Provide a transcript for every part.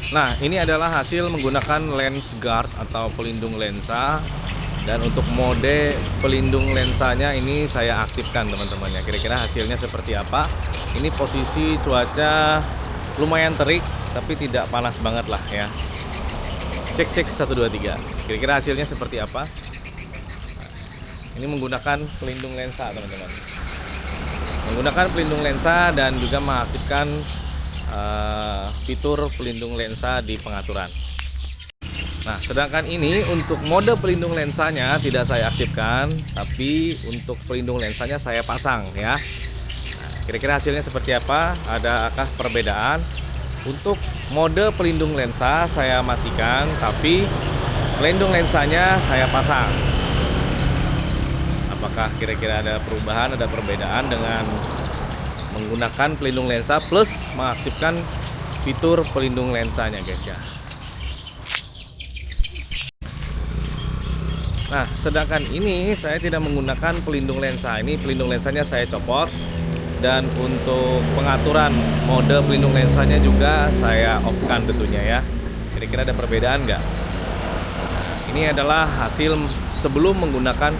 Nah, ini adalah hasil menggunakan lens guard atau pelindung lensa. Dan untuk mode pelindung lensanya ini saya aktifkan teman-teman ya. Kira-kira hasilnya seperti apa? Ini posisi cuaca lumayan terik tapi tidak panas banget lah ya. Cek 1 2 3. Kira-kira hasilnya seperti apa? Ini menggunakan pelindung lensa teman-teman. Menggunakan pelindung lensa dan juga mengaktifkan fitur pelindung lensa di pengaturan. Nah, sedangkan ini untuk mode pelindung lensanya tidak saya aktifkan, tapi untuk pelindung lensanya saya pasang ya. Nah, kira-kira hasilnya seperti apa? Adakah perbedaan? Untuk mode pelindung lensa saya matikan, tapi pelindung lensanya saya pasang. Apakah kira-kira ada perubahan, ada perbedaan dengan menggunakan pelindung lensa plus mengaktifkan fitur pelindung lensanya guys ya. Nah, sedangkan ini saya tidak menggunakan pelindung lensa. Ini pelindung lensanya saya copot. Dan untuk pengaturan mode pelindung lensanya juga saya off-kan tentunya ya. Kira-kira ada perbedaan nggak? Ini adalah hasil sebelum menggunakan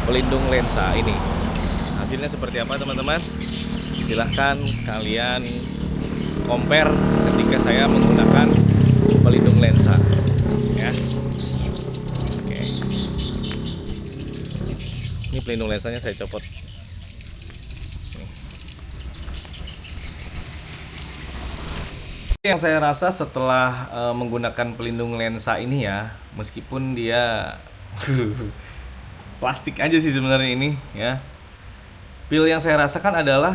pelindung lensa ini. Hasilnya seperti apa teman-teman? Silahkan kalian compare ketika saya menggunakan pelindung lensa ya. Oke. Ini pelindung lensanya saya copot. Yang saya rasa setelah menggunakan pelindung lensa ini ya, meskipun dia plastik aja sih sebenarnya ini ya. Feel yang saya rasakan adalah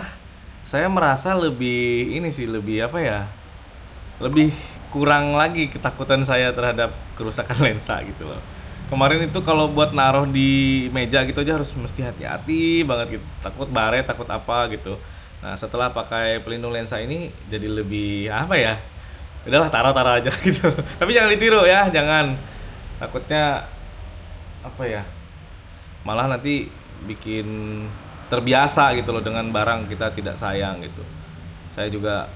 saya merasa lebih ini sih, lebih apa ya? Lebih kurang lagi ketakutan saya terhadap kerusakan lensa gitu loh. Kemarin itu kalau buat naruh di meja gitu aja harus mesti hati-hati banget gitu. Takut baret, takut apa gitu. Nah, setelah pakai pelindung lensa ini jadi lebih apa ya? Udahlah taruh-taruh aja gitu. Tapi jangan ditiru ya, jangan. Takutnya apa ya? Malah nanti bikin terbiasa gitu loh dengan barang kita tidak sayang gitu. Saya juga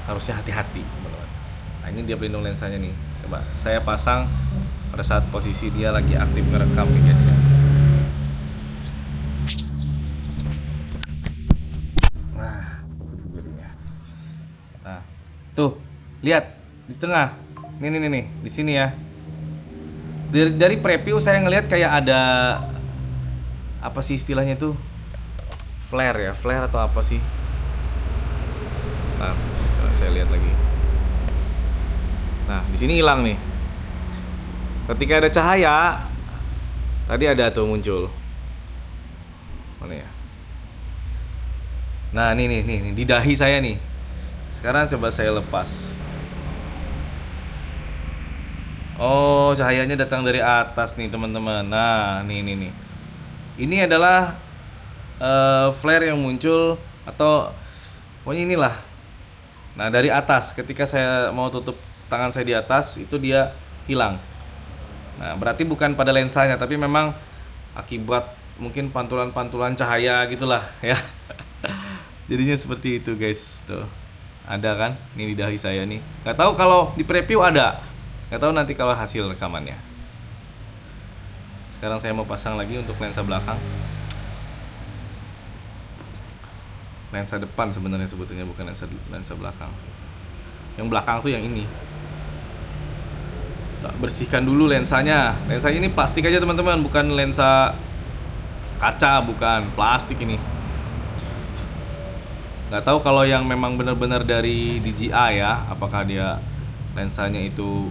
harusnya hati-hati. Nah, ini dia pelindung lensanya nih. Coba saya pasang pada saat posisi dia lagi aktif ngerekam nih guys ya. Nah, tuh, lihat di tengah. Nih, di sini ya. Dari preview saya ngelihat kayak ada apa sih istilahnya tuh? Flare ya, flare atau apa sih? Nah, saya lihat lagi. Nah, di sini hilang nih. Ketika ada cahaya, tadi ada tuh muncul. Mana ya? Nah, nih di dahi saya nih. Sekarang coba saya lepas. Oh, cahayanya datang dari atas nih teman-teman. Nah, nih. Ini adalah flare yang muncul atau pokoknya inilah. Nah, dari atas ketika saya mau tutup tangan saya di atas itu dia hilang. Nah, berarti bukan pada lensanya tapi memang akibat mungkin pantulan-pantulan cahaya gitulah ya. Jadinya seperti itu guys. Tuh. Ada kan? Ini di dahi saya nih. Nggak tahu kalau di preview ada. Nggak tahu nanti kalau hasil rekamannya. Sekarang saya mau pasang lagi untuk lensa belakang. Lensa depan sebenarnya sebetulnya bukan lensa belakang. Yang belakang tuh yang ini. Tak bersihkan dulu lensanya. Lensanya ini plastik aja teman-teman, bukan lensa kaca, bukan plastik ini. Nggak tahu kalau yang memang benar-benar dari DJI ya, apakah dia lensanya itu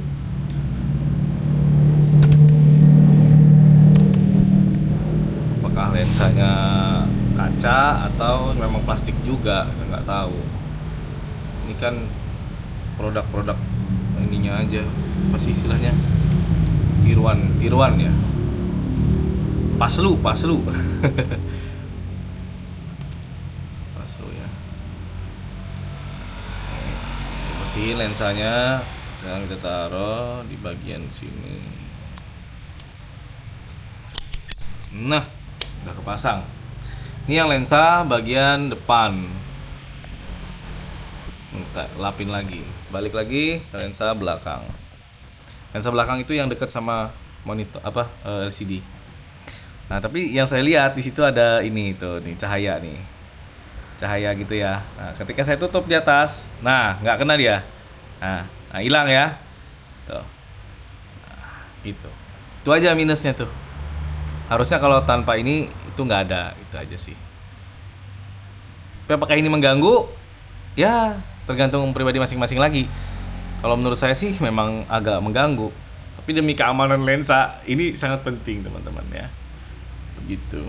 apakah lensanya kaca atau memang plastik juga, nggak tahu. Ini kan produk-produk ininya aja, apa sih istilahnya, tiruan ya, paslu paslu ya. Bersihin lensanya. Sekarang kita taruh di bagian sini. Nah, udah kepasang. Ini yang lensa bagian depan. lapin lagi, balik lagi ke lensa belakang. Lensa belakang itu yang dekat sama monitor LCD. Nah, tapi yang saya lihat di situ ada ini tuh nih cahaya nih. Cahaya gitu ya. Nah, ketika saya tutup di atas, nah nggak kena dia. Nah, hilang ya. Tuh. Nah, gitu. Itu aja minusnya tuh. Harusnya kalau tanpa ini itu nggak ada, itu aja sih. Tapi apakah ini mengganggu? Ya, tergantung pribadi masing-masing lagi. Kalau menurut saya sih memang agak mengganggu. Tapi demi keamanan lensa, ini sangat penting teman-teman ya. Begitu.